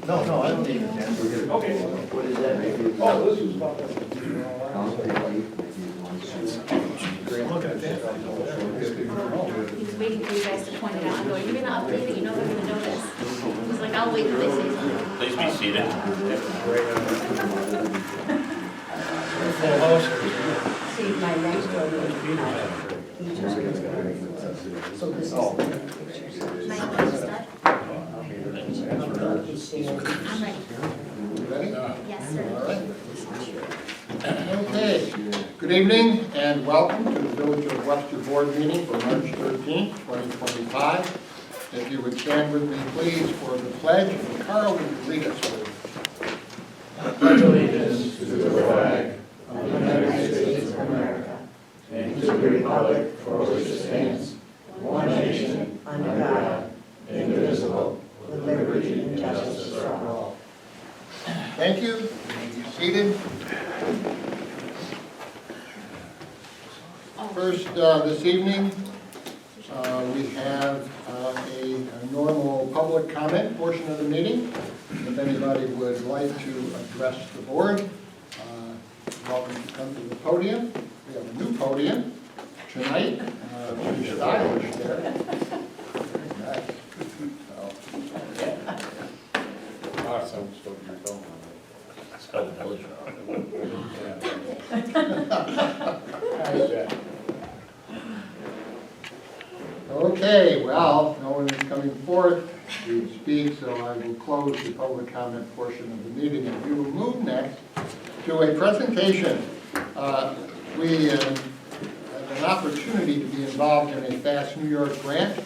No, I don't need an answer. Okay. What is that? Oh, this is about that. Look at that. He's waiting for you guys to point it out. I'm going, you're gonna update it, you know they're gonna know this. He's like, I'll wait till they say something. Please be seated. Full house. See, my next door, he just gets so this is the pictures. Mike, want to start? He's saying, I'm ready. Ready? Yes, sir. All right. Okay, good evening and welcome to the Village of Webster Board meeting for March 13th, 2025. If you would stand with me, please, for the pledge, and Carl, will you lead us with? Pledge allegiance to the flag of the United States of America, and to the republic for which it stands, one nation, under God, indivisible, with liberty and justice for all. Thank you. You may be seated. First, this evening, we have a normal public comment portion of the meeting. If anybody would like to address the board, welcome to come to the podium. We have a new podium tonight, pretty stylish there. Very nice. Awesome, so you're going. It's called the Village Road. How's that? Okay, well, no one is coming forth to speak, so I will close the public comment portion of the meeting, and we will move next to a presentation. We have an opportunity to be involved in a Fast New York grant,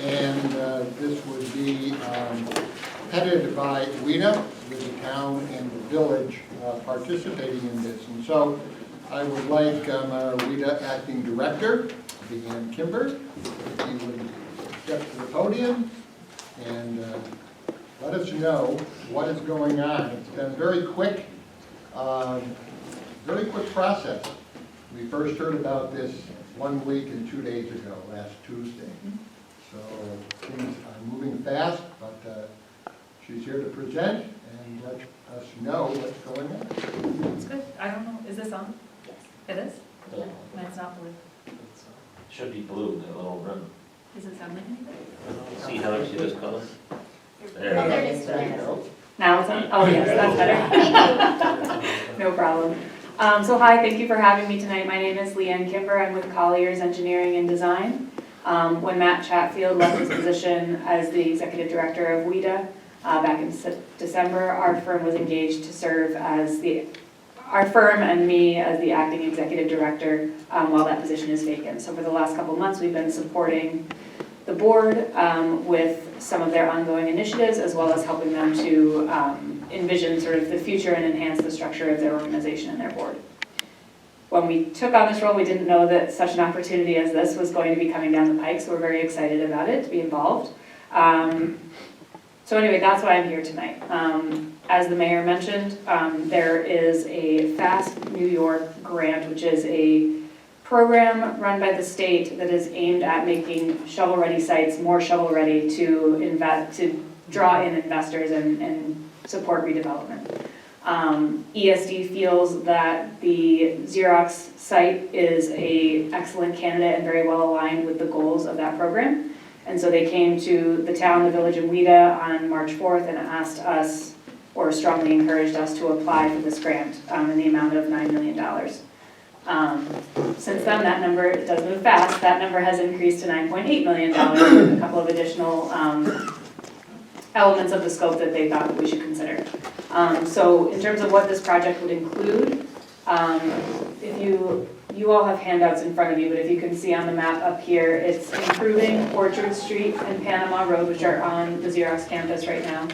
and this would be headed by WIDA, with the town and the village participating in this. And so I would like our WIDA acting director, Leanne Kimber, if you would step to the podium and let us know what is going on. It's been very quick process. We first heard about this 1 week and 2 days ago, last Tuesday. So things are moving fast, but she's here to present and let us know what's going on. It's good. I don't know, is this on? Yes. It is? Yeah. Mine's not blue. Should be blue, that little rim. Does it sound like anything? See how you see this color? Oh, There. there it is. Now it's on? Oh, yes, that's better. No problem. So hi, thank you for having me tonight. My name is Leanne Kimber. I'm with Colliers Engineering and Design. When Matt Chatfield left his position as the executive director of WIDA back in December, our firm was engaged to serve as our firm and me as the acting executive director while that position is vacant. So for the last couple of months, we've been supporting the board with some of their ongoing initiatives, as well as helping them to envision sort of the future and enhance the structure of their organization and their board. When we took on this role, we didn't know that such an opportunity as this was going to be coming down the pike, so we're very excited about it, to be involved. So anyway, that's why I'm here tonight. As the mayor mentioned, there is a Fast New York grant, which is a program run by the state that is aimed at making shovel-ready sites more shovel-ready to draw in investors and support redevelopment. ESD feels that the Xerox site is an excellent candidate and very well aligned with the goals of that program. And so they came to the town, the village of WIDA on March 4th and asked us, or strongly encouraged us, to apply for this grant in the amount of $9 million. Since then, that number, it does move fast, that number has increased to $9.8 million with a couple of additional elements of the scope that they thought that we should consider. So in terms of what this project would include, if you all have handouts in front of you, but if you can see on the map up here, it's improving Orchard Street and Panama Road, which are on the Xerox campus right now.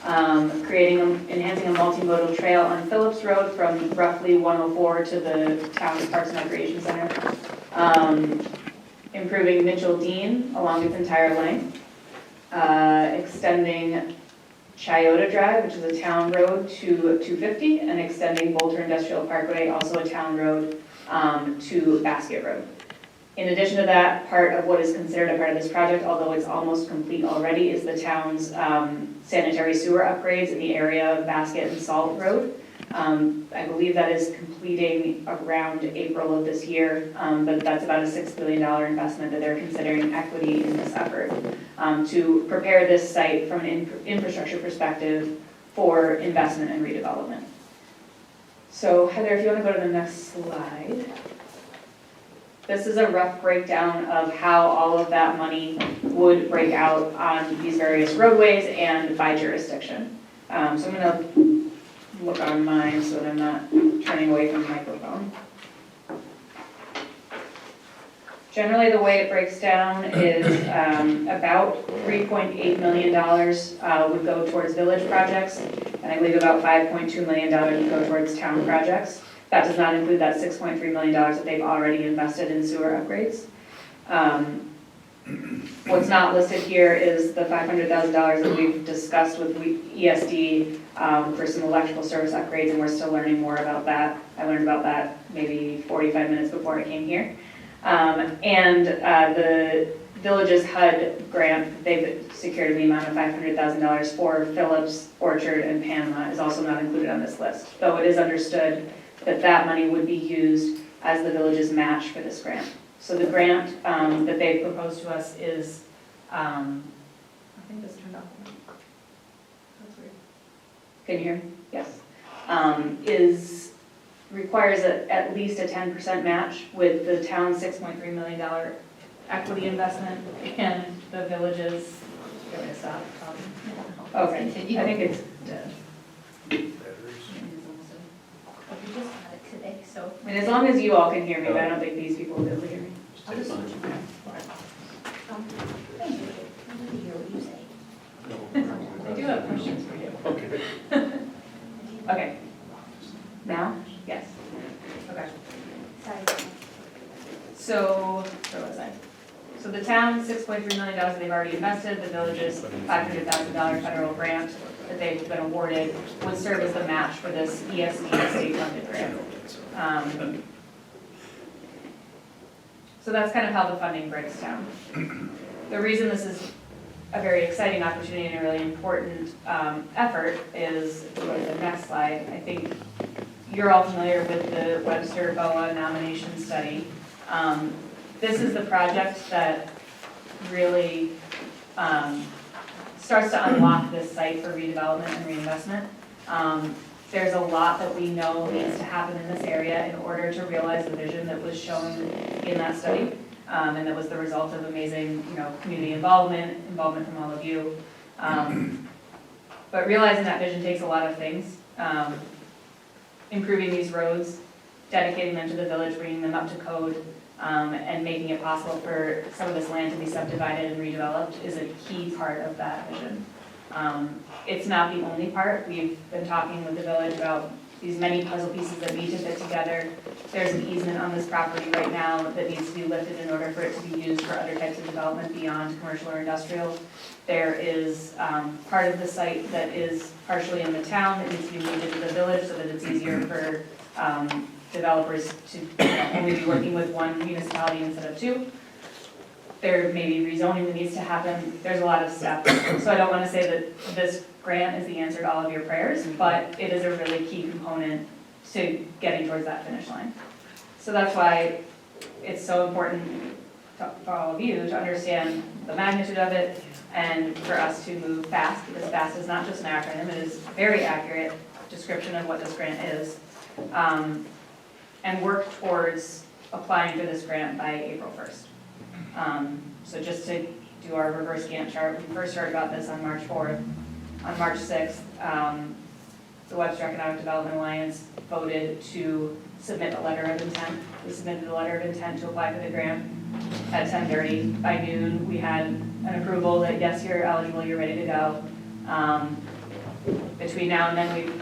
Enhancing a multimodal trail on Phillips Road from roughly 104 to the town's Parks and Recreation Center. Improving Mitchell Dean along its entire length. Extending Chiota Drive, which is a town road, to 250, and extending Bolter Industrial Parkway, also a town road, to Basket Road. In addition to that, part of what is considered a part of this project, although it's almost complete already, is the town's sanitary sewer upgrades in the area of Basket and Salt Road. I believe that is completing around April of this year, but that's about a $6 billion investment that they're considering equity in this effort to prepare this site from an infrastructure perspective for investment and redevelopment. So Heather, if you want to go to the next slide. This is a rough breakdown of how all of that money would break out on these various roadways and by jurisdiction. So I'm going to look on mine so that I'm not turning away from the microphone. Generally, the way it breaks down is about $3.8 million would go towards village projects, and I believe about $5.2 million would go towards town projects. That does not include that $6.3 million that they've already invested in sewer upgrades. What's not listed here is the $500,000 that we've discussed with ESD for some electrical service upgrades, and we're still learning more about that. I learned about that maybe 45 minutes before I came here. The village's HUD grant, they've secured in the amount of $500,000 for Phillips, Orchard, and Panama is also not included on this list, though it is understood that that money would be used as the village's match for this grant. So the grant that they've proposed to us is, I think this turned off. That's weird. Can you hear me? Yes. Requires at least a 10% match with the town's $6.3 million equity investment and the village's, do I stop? Okay, I think it's dead. We just had it today, so. And as long as you all can hear me, but I don't think these people will be able to hear me. I'll just switch it. Thank you. I want to hear what you say. I do have questions for you. Okay. Okay. Now? Yes. Okay. Sorry. So, where was I? So the town, $6.3 million they've already invested, the village's $500,000 federal grant that they've been awarded would serve as the match for this ESD state-funded grant. So that's kind of how the funding breaks down. The reason this is a very exciting opportunity and a really important effort is, if you go to the next slide, I think you're all familiar with the Webster BOA nomination study. This is the project that really starts to unlock this site for redevelopment and reinvestment. There's a lot that we know needs to happen in this area in order to realize the vision that was shown in that study, and that was the result of amazing, community involvement from all of you. But realizing that vision takes a lot of things. Improving these roads, dedicating them to the village, bringing them up to code, and making it possible for some of this land to be subdivided and redeveloped is a key part of that vision. It's not the only part. We've been talking with the village about these many puzzle pieces that need to fit together. There's an easement on this property right now that needs to be lifted in order for it to be used for other types of development beyond commercial or industrial. There is part of the site that is partially in the town that needs to be moved into the village so that it's easier for developers to only be working with one municipality instead of two. There may be rezoning that needs to happen. There's a lot of steps. So I don't want to say that this grant is the answer to all of your prayers, but it is a really key component to getting towards that finish line. So that's why it's so important for all of you to understand the magnitude of it and for us to move fast, because FAST is not just an acronym, it is a very accurate description of what this grant is, and work towards applying for this grant by April 1st. So just to do our reverse Gantt chart, we first heard about this on March 4th. On March 6th, the Webster Economic Development Alliance voted to submit a letter of intent. We submitted a letter of intent to apply for the grant at 10:30. By noon, we had an approval that yes, you're eligible, you're ready to go. Between now and then,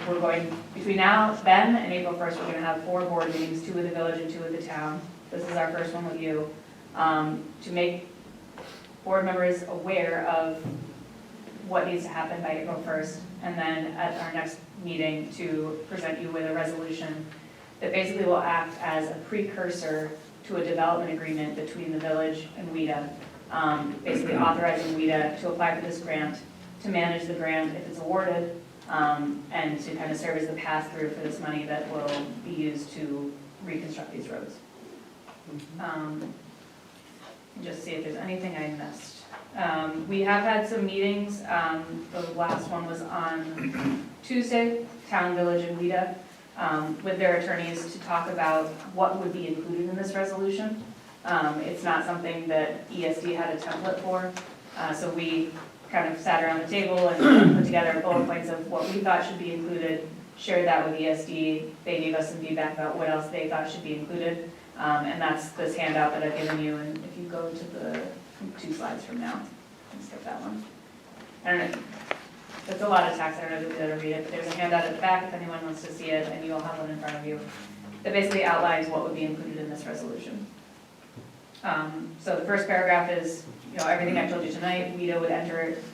between now, then, and April 1st, we're gonna have 4 board meetings, 2 with the village and 2 with the town. This is our first one with you, to make board members aware of what needs to happen by April 1st, and then at our next meeting to present you with a resolution that basically will act as a precursor to a development agreement between the village and WEDA, basically authorizing WEDA to apply for this grant, to manage the grant if it's awarded, and to kind of serve as the pass-through for this money that will be used to reconstruct these roads. Just see if there's anything I missed. We have had some meetings, the last one was on Tuesday, Town, Village, and WEDA, with their attorneys to talk about what would be included in this resolution. It's not something that ESD had a template for, so we kind of sat around the table and put together bullet points of what we thought should be included, shared that with ESD, they gave us some feedback about what else they thought should be included, and that's this handout that I've given you, and if you go to the 2 slides from now, let's skip that one. I don't know, it's a lot of text, I don't know if you'll be able to read it, but there's a handout at the back if anyone wants to see it, and you all have one in front of you, that basically outlines what would be included in this resolution. So the first paragraph is, everything I told you tonight, WEDA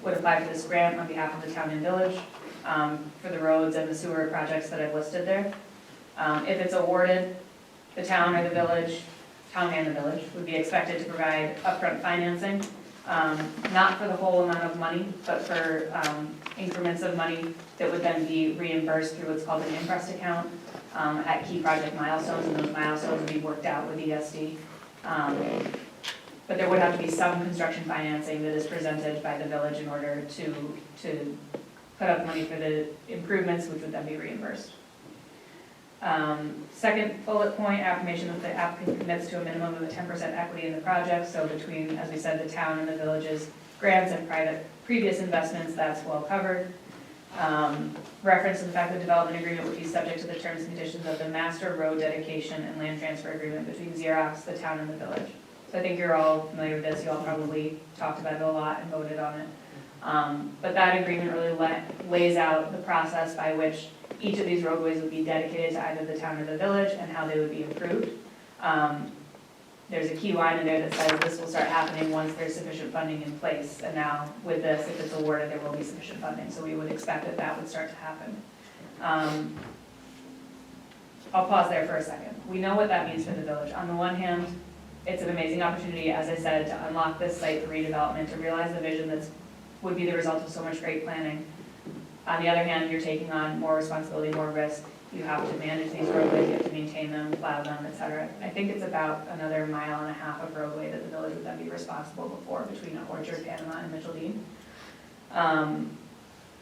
would apply for this grant on behalf of the town and village, for the roads and the sewer projects that I've listed there. If it's awarded, the town or the village, town and the village, would be expected to provide upfront financing, not for the whole amount of money, but for increments of money that would then be reimbursed through what's called an imprest account at key project milestones, and those milestones would be worked out with ESD. But there would have to be some construction financing that is presented by the village in order to put up money for the improvements, which would then be reimbursed. Second bullet point, affirmation that the applicant commits to a minimum of a 10% equity in the project. So between, as we said, the town and the village's grants and previous investments, that's well covered. Reference to the fact that the development agreement would be subject to the terms and conditions of the master road dedication and land transfer agreement between Xerox, the town, and the village. So I think you're all familiar with this. You all probably talked about it a lot and voted on it. But that agreement really lays out the process by which each of these roadways would be dedicated to either the town or the village and how they would be improved. There's a key line in there that says this will start happening once there's sufficient funding in place. And now with this, if it's awarded, there will be sufficient funding. So we would expect that that would start to happen. I'll pause there for a second. We know what that means for the village. On the one hand, it's an amazing opportunity, as I said, to unlock this site for redevelopment, to realize the vision that would be the result of so much great planning. On the other hand, you're taking on more responsibility, more risk. You have to manage these roadways, you have to maintain them, plow them, et cetera. I think it's about another 1.5 miles of roadway that the village would then be responsible for between Orchard, Panama, and Mitchell Dean.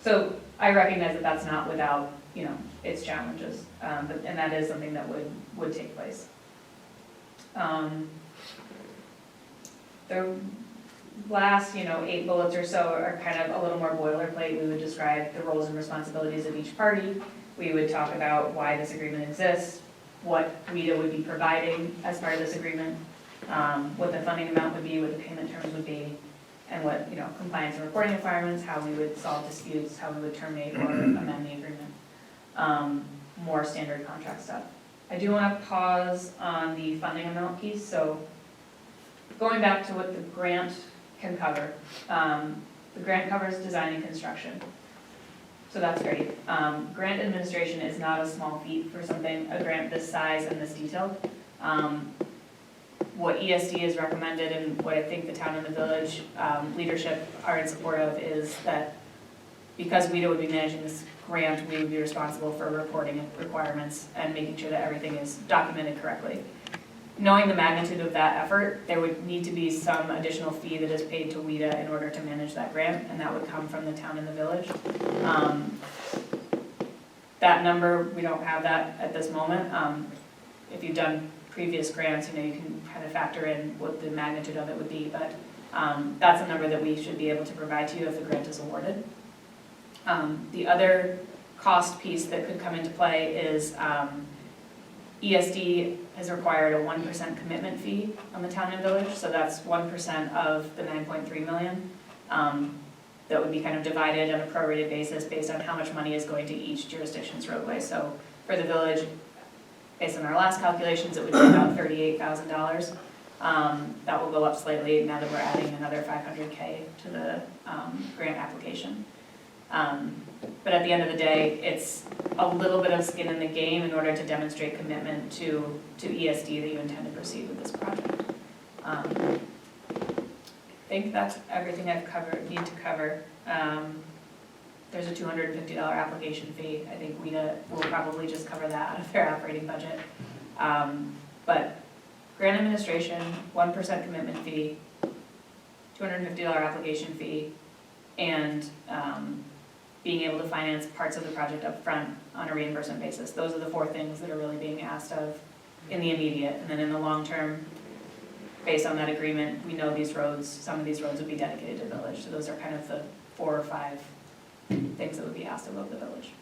So I recognize that that's not without, its challenges, and that is something that would take place. The last, 8 bullets or so are kind of a little more boilerplate. We would describe the roles and responsibilities of each party. We would talk about why this agreement exists, what WEDA would be providing as part of this agreement, what the funding amount would be, what the payment terms would be, and what, compliance and reporting requirements, how we would solve disputes, how we would terminate or amend the agreement. More standard contract stuff. I do want to pause on the funding amount piece. So going back to what the grant can cover, the grant covers design and construction. So that's great. Grant administration is not a small feat for a grant this size and this detailed. What ESD has recommended and what I think the town and the village leadership are in support of is that because WEDA would be managing this grant, we would be responsible for reporting requirements and making sure that everything is documented correctly. Knowing the magnitude of that effort, there would need to be some additional fee that is paid to WEDA in order to manage that grant, and that would come from the town and the village. That number, we don't have that at this moment. If you've done previous grants, you can kind of factor in what the magnitude of it would be, but that's a number that we should be able to provide to you if the grant is awarded. The other cost piece that could come into play is ESD has required a 1% commitment fee on the town and village, so that's 1% of the 9.3 million. That would be kind of divided on a prorated basis based on how much money is going to each jurisdiction's roadway. So for the village, based on our last calculations, it would be about $38,000. That will go up slightly now that we're adding another $500K to the grant application. But at the end of the day, it's a little bit of skin in the game in order to demonstrate commitment to ESD that you intend to proceed with this project. I think that's everything I've need to cover. There's a $250 application fee. I think WEDA will probably just cover that out of their operating budget. But grant administration, 1% commitment fee, $250 application fee, and being able to finance parts of the project up front on a reimbursement basis. Those are the 4 things that are really being asked of in the immediate. And then in the long term, based on that agreement, we know these roads, some of these roads would be dedicated to the village. So those are kind of the 4 or 5 things that would be asked of the village.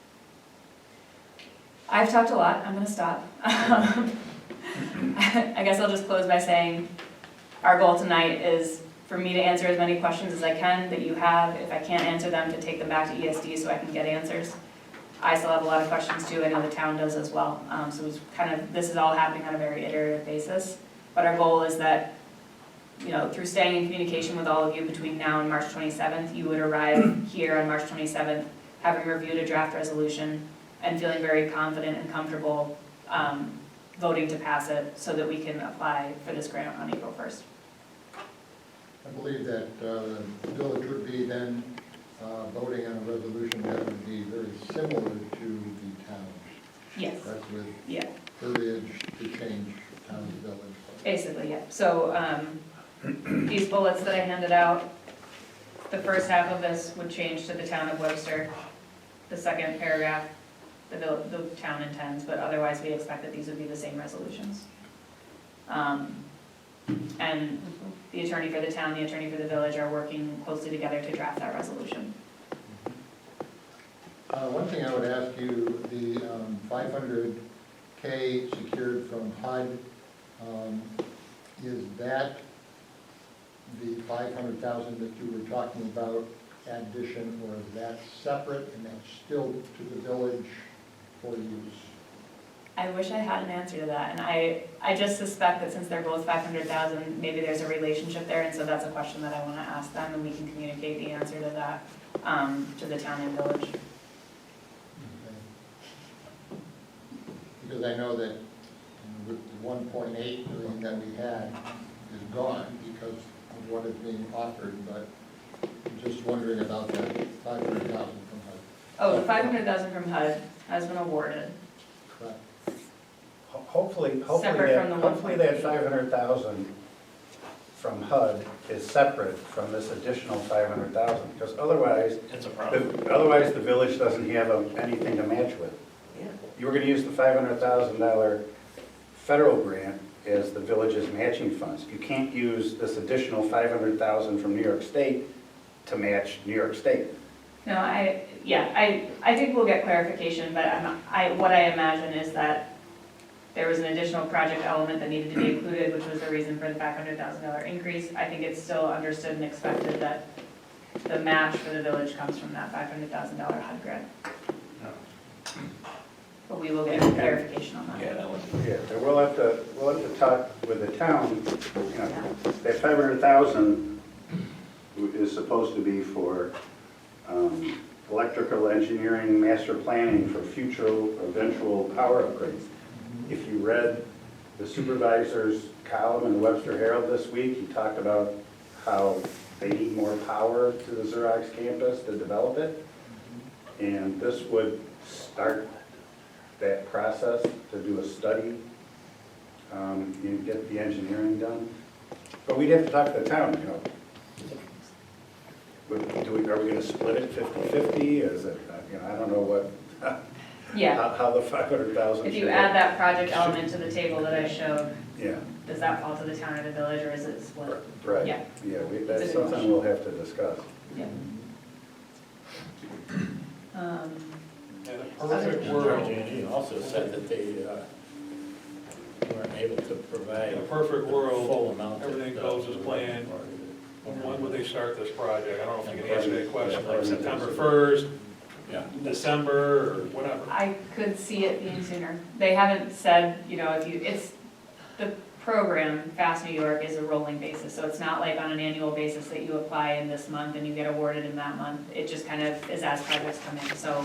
I've talked a lot, I'm gonna stop. I guess I'll just close by saying our goal tonight is for me to answer as many questions as I can that you have. If I can't answer them, to take them back to ESD so I can get answers. I still have a lot of questions too, I know the town does as well. So it's kind of, this is all happening on a very iterative basis. But our goal is that, you know, through staying in communication with all of you between now and March 27th, you would arrive here on March 27th, having reviewed a draft resolution and feeling very confident and comfortable voting to pass it so that we can apply for this grant on April 1st. I believe that the village would be then voting on a resolution that would be very similar to the town's. Yes. That's with Yeah, verbiage to change town to village. basically, yeah. So these bullets that I handed out, the first half of this would change to the town of Webster. The second paragraph, the town intends, but otherwise we expect that these would be the same resolutions. And the attorney for the town, the attorney for the village are working closely together to draft that resolution. One thing I would ask you, the $500K secured from HUD, is that the $500,000 that you were talking about addition, or is that separate and that's still to the village for use? I wish I had an answer to that, and I just suspect that since they're both 500,000, maybe there's a relationship there, and so that's a question that I want to ask them, and we can communicate the answer to that to the town and village. Okay. Because I know that the 1.8 million that we had is gone because of what is being offered, but I'm just wondering about that 500,000 from HUD. Oh, the 500,000 from HUD has been awarded. Correct. Hopefully Separate from the that 500,000 from HUD is separate from this additional 500,000, because otherwise, It's a problem. the village doesn't have anything to match with. Yeah. You were gonna use the $500,000 federal grant as the village's matching funds. You can't use this additional 500,000 from New York State to match New York State. No, I think we'll get clarification, but what I imagine is that there was an additional project element that needed to be included, which was the reason for the $500,000 increase. I think it's still understood and expected that the match for the village comes from that $500,000 HUD grant. But we will get clarification on that. Yeah, that one. Yeah, so we'll have to talk with the town, you know, that 500,000 is supposed to be for electrical engineering, master planning for future eventual power upgrades. If you read the supervisor's column in the Webster Herald this week, he talked about how they need more power to the Xerox campus to develop it. And this would start that process to do a study, and get the engineering done. But we'd have to talk to the town, you know. Are we gonna split it 50-50? Is it, you know, I don't know what, Yeah, how the 500,000. if you add that project element to the table that I showed, Yeah, does that fall to the town or the village, or is it split? right. Yeah. Yeah, It's a that's good something question. we'll have to discuss. Yeah. And a perfect world, J&E also said that they weren't able to provide. in a perfect world, Full amount. everything goes as planned. When would they start this project? I don't know if you can answer that question, like September 1st, Yeah. December, or whatever. I could see it being sooner. They haven't said, you know, the program, Fast New York, is a rolling basis, so it's not like on an annual basis that you apply in this month and you get awarded in that month. It just kind of is as projects come in, so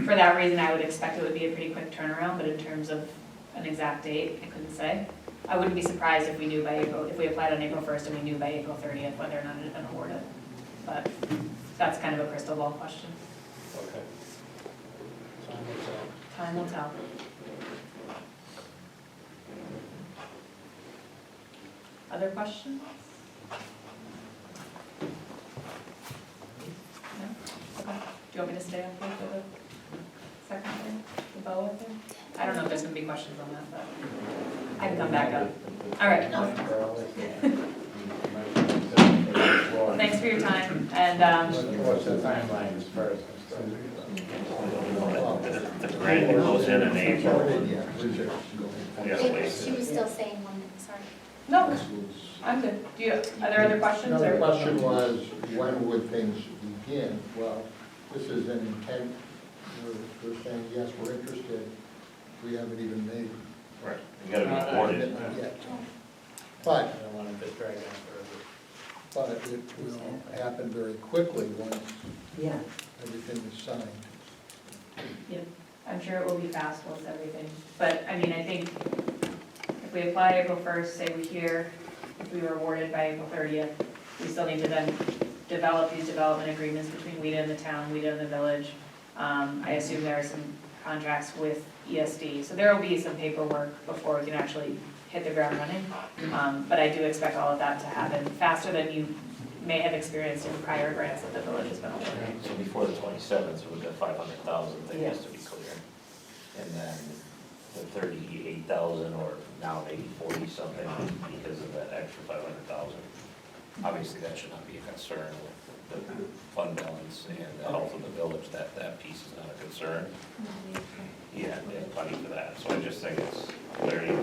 for that reason, I would expect it would be a pretty quick turnaround, but in terms of an exact date, I couldn't say. I wouldn't be surprised if we knew by April, if we applied on April 1st and we knew by April 30th whether or not it had been awarded. But that's kind of a crystal ball question. Okay. Time will tell. Other questions? No? Okay. Do you want me to stay up here for the second thing, the bow up there? I don't know if there's gonna be questions on that, but I can come back up. All right. Thanks for your time, and, What's the timeline as far as? The grant goes in April. We gotta wait. She was still saying one minute, sorry. no, I'm good. Are there other questions, The or? question was, when would things begin? Well, this is an intent, we're saying, yes, we're interested. We haven't even made Right, you gotta be awarded. it yet. I But, don't want it to drag on forever. but it will happen very quickly once Yeah. everything is signed. I'm sure it will be fast once everything, but, I mean, I think if we apply April 1st, say we hear, if we were awarded by April 30th, we still need to then develop these development agreements between WIDA and the town, WIDA and the village. I assume there are some contracts with ESD, so there will be some paperwork before we can actually hit the ground running. But I do expect all of that to happen faster than you may have experienced in prior grants that the village has been awarded. So before the 27th, so we've got 500,000 that has to be clear. And then the 38,000, or now maybe 40 something because of that extra 500,000. Obviously, that should not be a concern with the fund balance and the health of the village, that piece is not a concern. Yeah, they have plenty for that, so I just think it's clarity.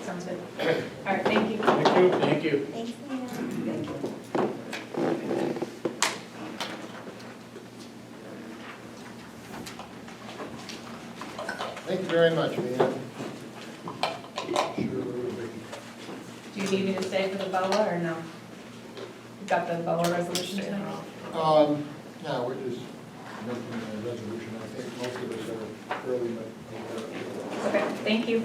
Sounds good. All right, thank you. Thank you. Thank you. Thanks, Leanne. Thank you. Thank you very much, Leanne. Sure. Do you need me to stay for the BOA or no? You got the BOA resolution tonight? No, we're just making a resolution. I think most of us are early, but. Okay, thank you.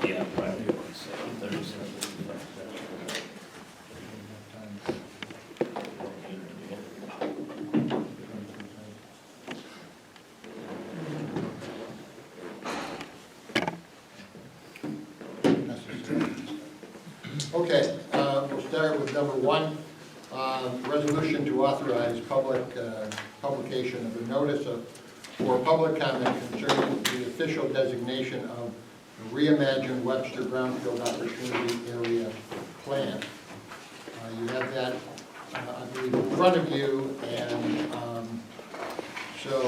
Yeah, probably, so Thursday. Okay, we'll start with number one, resolution to authorize publication of a notice for public comment concerning the official designation of the reimagined Webster Brownfield Opportunity Area Plan. You have that, I believe, in front of you, and so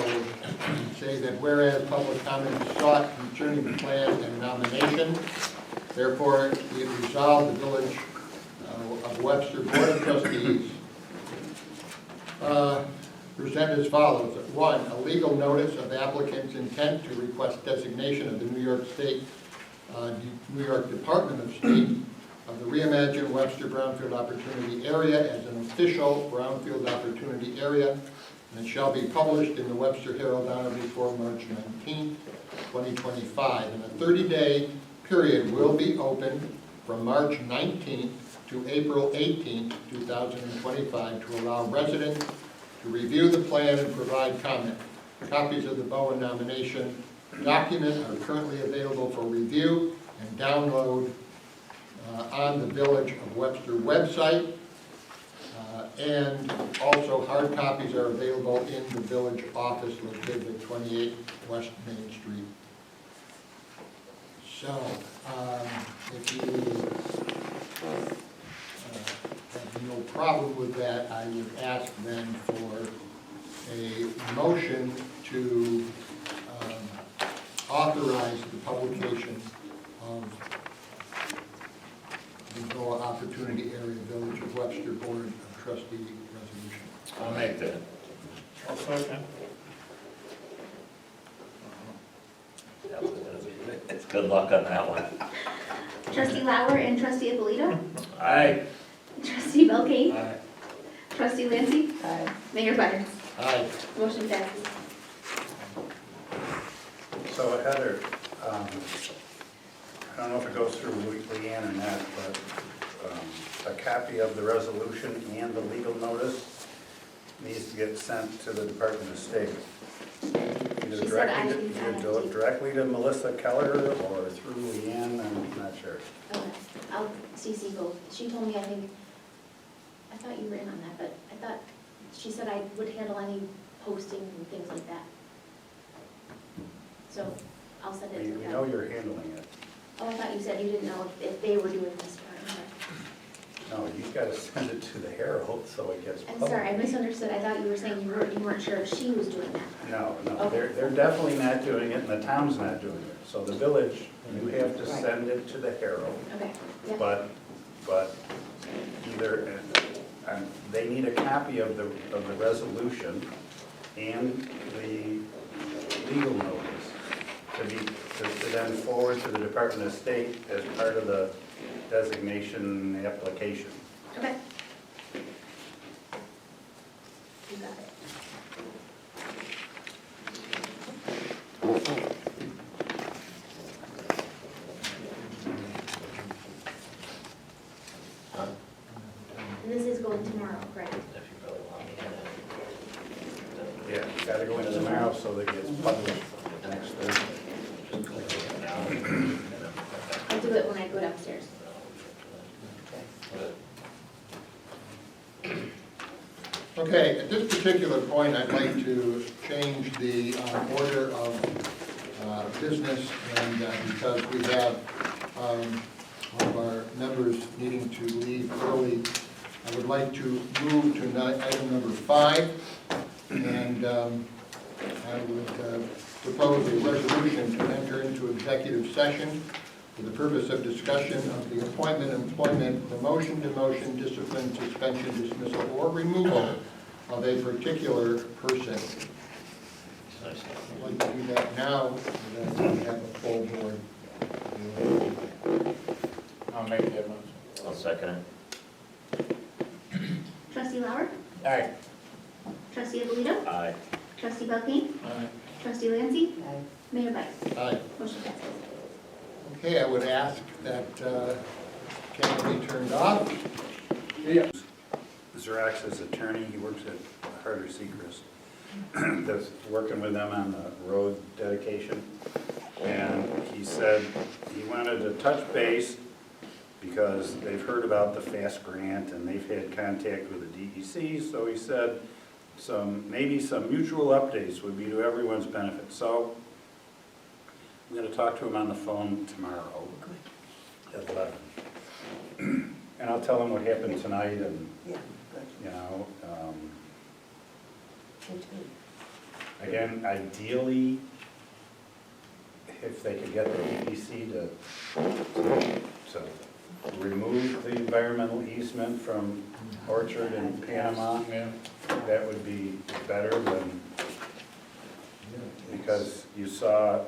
say that whereas public comment is sought concerning the plan and nomination, therefore, be it resolved, the Village of Webster Board of Trustees present as follows. One, a legal notice of applicant's intent to request designation of the New York Department of State of the reimagined Webster Brownfield Opportunity Area as an official Brownfield Opportunity Area, and it shall be published in the Webster Herald on or before March 19, 2025. And a 30-day period will be open from March 19th to April 18th, 2025 to allow residents to review the plan and provide comment. Copies of the BOA nomination document are currently available for review and download on the Village of Webster website. And also hard copies are available in the village office located at 28 West Main Street. So, if you have no problem with that, I would ask then for a motion to authorize the publication of Opportunity Area Village of Webster Board of Trustee resolution. I'll make that. I'll second. That was gonna be, it's good luck on that one. Trustee Lauer and trustee Alito, Aye. trustee Belkane, Aye. trustee Lancy, Aye. Mayor Butters. Aye. Motion passes. So Heather, I don't know if it goes through Leanne or not, but a copy of the resolution and the legal notice needs to get sent to the Department of State. Either She said I directly, can either send it. directly to Melissa Keller or through Leanne, I'm not sure. Okay, I'll CC both. She told me, I thought you were in on that, but I thought, she said I would handle any posting and things like that. So I'll send it to You them. know you're handling it. Oh, I thought you said you didn't know if they were doing this part. No, you've got to send it to the Herald so it gets I'm published. sorry, I misunderstood. I thought you were saying you weren't sure if she was doing that. No, Okay. they're definitely not doing it, and the town's not doing it. So the village, you have to send it to the Herald, Okay, yeah. but either, they need a copy of the resolution and the legal notice to then forward to the Department of State as part of the designation application. Okay. You got it. And this is going tomorrow, correct? If you really want me in it. Yeah, it's got to go in tomorrow so that it gets published next Thursday. Just click it now. and then I'll do it when I go downstairs. Okay, at this particular point, I'd like to change the order of business, and because we have one of our members needing to leave early, I would like to move to item number 5, and I would propose a resolution to enter into executive session for the purpose of discussion of the appointment, employment, promotion, demotion, discipline, suspension, dismissal, or removal of a particular person. I'd like to do that now, so that we have a full board. I'll make that motion. I'll second it. Trustee Lauer, Aye. trustee Alito, Aye. trustee Belkane, Aye. trustee Lancy, Aye. Mayor Butters. Aye. Motion passes. Okay, I would ask that camera be turned off. Yeah. Xerox's attorney, he works at Harder Sechrist, that's working with them on the road dedication. And he said he wanted to touch base because they've heard about the FAST grant and they've had contact with the DEC, so he said maybe some mutual updates would be to everyone's benefit. So I'm going to talk to him on the phone tomorrow at 11. And I'll tell him what happened tonight and, Yeah, good. you know, Good, good. again, ideally, if they could get the DEC to remove the environmental easement from Orchard and Panama, Yeah. that would be better than, because you saw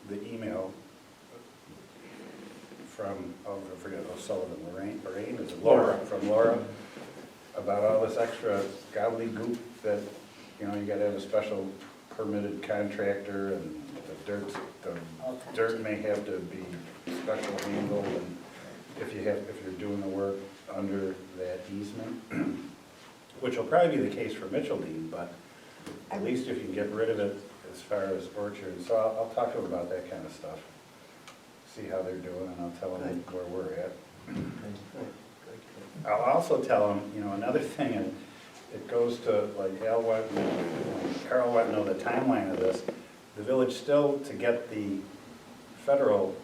the email from, I forget, O'Sullivan, Lorraine, is it Laura? From Laura, about all this extra gobbledygook that, you know, you gotta have a special permitted contractor and the dirt may have to be special handled and if you're doing the work under that easement, which will probably be the case for Mitchell-Dean, but at least if you can get rid of it as far as Orchard. So I'll talk to them about that kind of stuff, see how they're doing, and I'll tell them where we're at. I'll also tell them, you know, another thing, and it goes to, like Carl wanted to know the timeline of this. The village still, to get the federal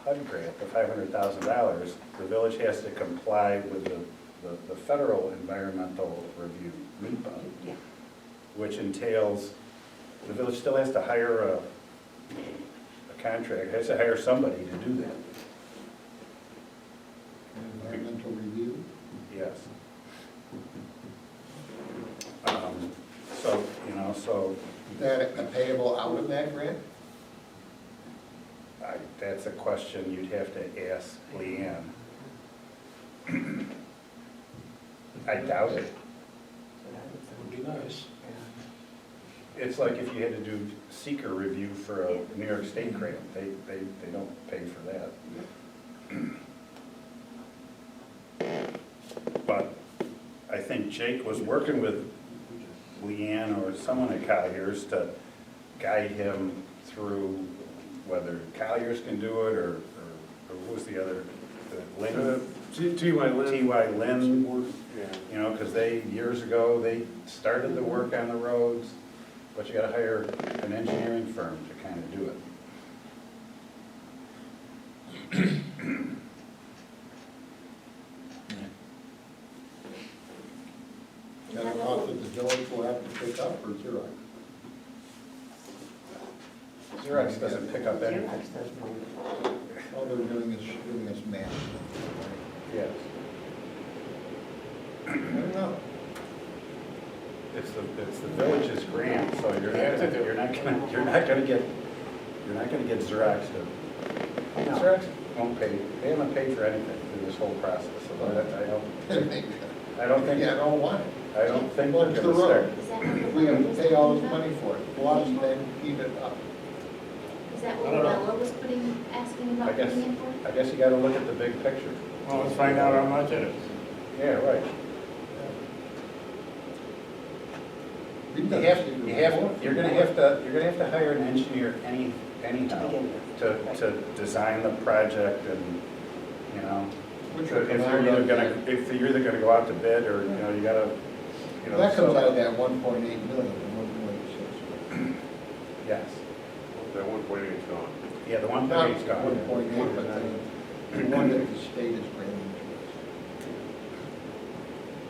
HUD grant, the $500,000, the village has to comply with the federal environmental review, NEPA, Yeah. which entails, the village still has to hire a contractor has to hire somebody to do that. Environmental review. Yes. So, you know, so Is that payable out of that grant? that's a question you'd have to ask Leanne. I doubt it. Would be nice. It's like if you had to do seeker review for a New York State grant, they don't pay for that. But I think Jake was working with Leanne or someone at Colliers to guide him through whether Colliers can do it or who was the other, Lynn? T.Y. Lynn. T.Y. Lynn, Yeah. you know, because years ago, they started the work on the roads, but you gotta hire an engineering firm to kind of do it. Is that a cost that the village will have to pick up, or Xerox? Xerox doesn't pick up anything. Xerox does one. All they're doing is giving us math. Yes. I don't know. It's the village's grant, so you're not gonna get Xerox to. No. Xerox won't pay, they haven't paid for anything through this whole process, so I don't think, Yeah, I don't want it. I don't think Well, they're it's the gonna start. road. Is that what We have to Bella pay all was this putting money up? for it, plus then keep it up. Is that I what don't know. Bella was asking I about guess, putting in for? I guess you gotta look at the big picture. Well, let's find out how much it is. Yeah, right. We've You done have, this you have, before. you're gonna have to hire an engineer anyhow to design the project and, you know, Which if will you're come out either of gonna, that. if you're either gonna go out to bid or, you know, you gotta, you know. That comes so- out of that 1.8 million, the 1.6. Yes. That 1.8 is gone. Yeah, the one Not point eight's gone. 1.8, but the one that the state is granting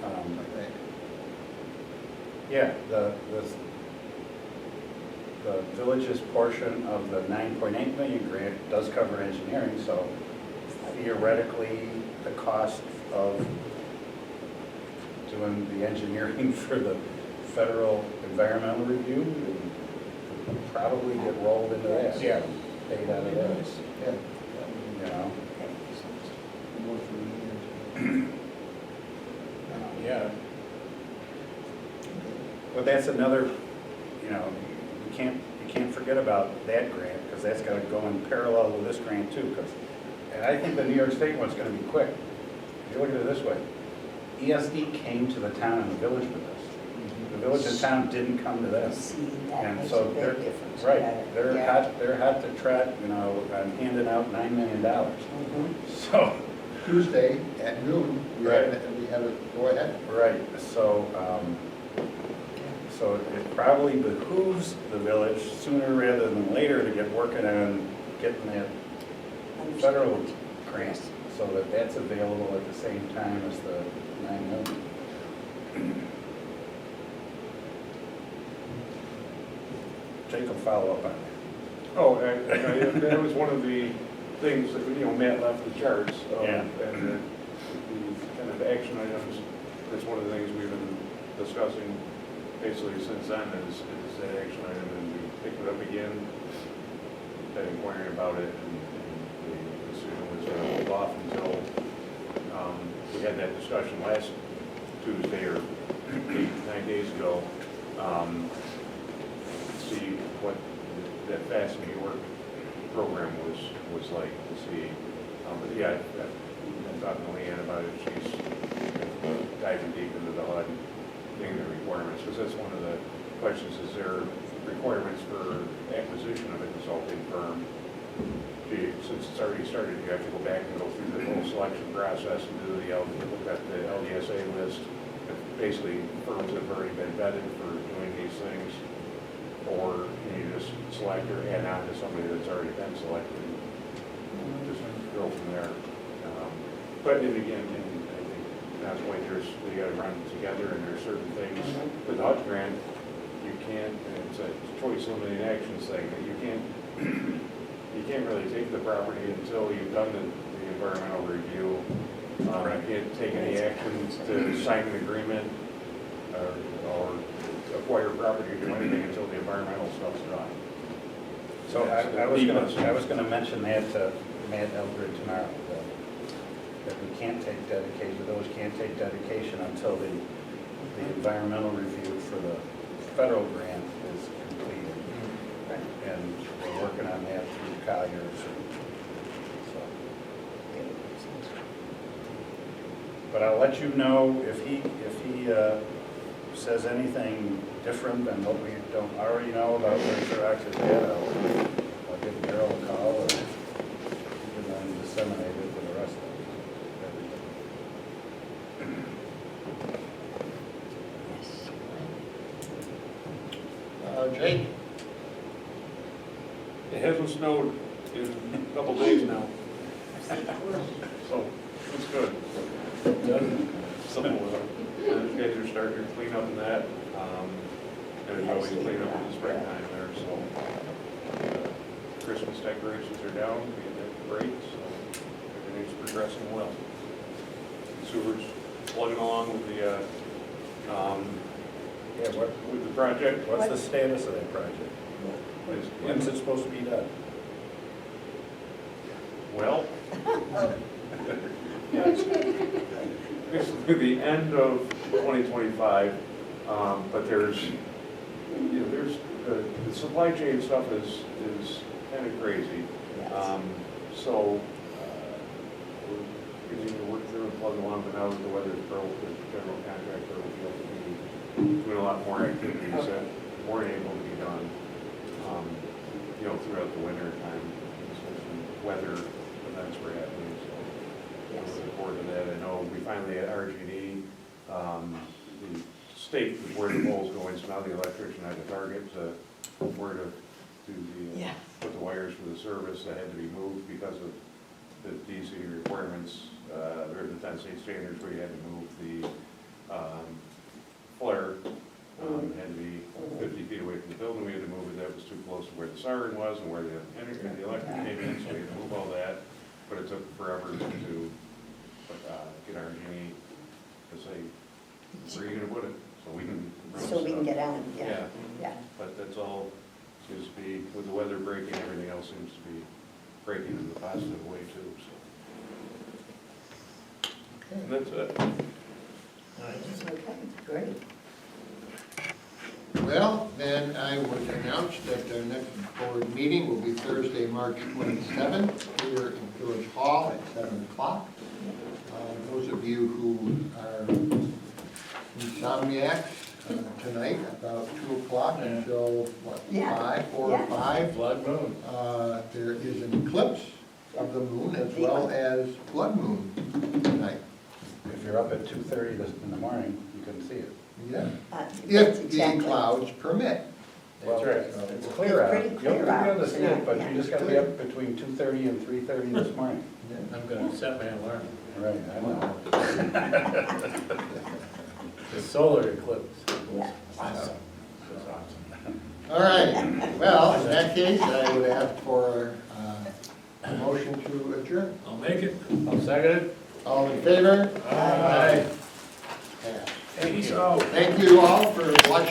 to us, Um, I think. Yeah, the village's portion of the 9.8 million grant does cover engineering, so theoretically, the cost of doing the engineering for the federal environmental review would probably get rolled into that. Yeah. Paid out of that, Yeah. you know? More for the years. Yeah. But that's another, you know, you can't forget about that grant, because that's gotta go in parallel with this grant too, because, and I think the New York State one's gonna be quick. If you look at it this way, ESD came to the town and the village with this. The village and town didn't come to them. See, that And makes a so they're, big difference. right, Yeah. they're hot to trot, you know, on handing out $9 million. Mhm. So, Tuesday at noon, we Right. have it, go ahead. right, so it probably behooves the village sooner rather than later to get working on getting that federal grant, so that that's available at the same time as the 9 million. Jake will follow up on that. Oh, that was one of the things that, you know, Matt left the charts. Yeah. And the kind of action items, that's one of the things we've been discussing basically since then is that action item, and we picked it up again, been inquiring about it, and the decision was to hold off until, we had that discussion last Tuesday or 9 days ago, see what that Fast New York program was like, to see. But yeah, I've been talking to Leanne about it. She's diving deep into the HUD, getting the requirements, because that's one of the questions, is there requirements for acquisition of a consulting firm? Since it's already started, you have to go back and go through the whole selection process and do look at the LDSA list. Basically, firms that have already been vetted for doing these things, or you just select or add on to somebody that's already been selected, and just go from there. But then again, and I think that's why they gotta run together, and there's certain things, with the HUD grant, you can't, and it's a choice limiting actions thing, that you can't can't really take the property until you've done the environmental review. You can't take any action to sign an agreement or acquire property or do anything until the environmental stuff's done. So I was gonna mention that to Matt Eldred tomorrow, that we can't take dedication, the village can't take dedication until the environmental review for the federal grant is completed. And we're working on that through Colliers. So. But I'll let you know if he says anything different than what we don't already know about where Xerox is at. I'll give Daryl a call and then disseminate it to the rest of Jake? It hasn't snowed in a couple days now. So, it's good. Simple weather. And guys are starting to clean up in that. There's always clean up in the springtime there, so. Christmas decorations are down, we did great, so everything's progressing well. Sewer's plugging along with the, with the project. What's the status of that project? When's it supposed to be done? Well, it's the end of 2025, but there's the supply chain stuff is kind of crazy. So we're continuing to work through and plug along, but now that the weather's broke, the general contractor will be able to be doing a lot more activities that weren't able to be done, throughout the winter time, especially weather events were happening, so I'm looking forward to that. I know we finally at RGD, the state is where the pole's going, so now the electrician had to target where to do put the wires for the service that had to be moved because of the DC requirements, or the 10 state standards where you had to move the flare. Had to be 50 feet away from the building. We had to move it. That was too close to where the siren was and where the electric came in, so we had to move all that. But it took forever to get our genie to say, where are you gonna put it? So we can run So we can stuff. get on, yeah. Yeah. But that's all seems to be, with the weather breaking, everything else seems to be breaking in the positive way too, so. And that's it. Okay, great. Well, then I would announce that our next board meeting will be Thursday, March 27th, here in Village Hall at 7 o'clock. Those of you who are insomniacs tonight, about 2 o'clock until, what, Yeah. 5, 4 or 5? Blood moon. There is an eclipse of the moon as well as blood moon tonight. If you're up at 2:30 in the morning, you can see it. Yeah. That's If the exactly. clouds permit. Well, right. It's clear out. It's pretty clear You'll be able to out see tonight, it, but yeah. you just gotta be up between 2:30 and 3:30 this morning. I'm gonna set my alarm. Right, I know. The solar eclipse. Yeah. Awesome. All right, well, in that case, I would ask for a motion to adjourn. I'll make it. I'll second it. All in favor? Aye. Passed. Thank you. Thank you all for watching.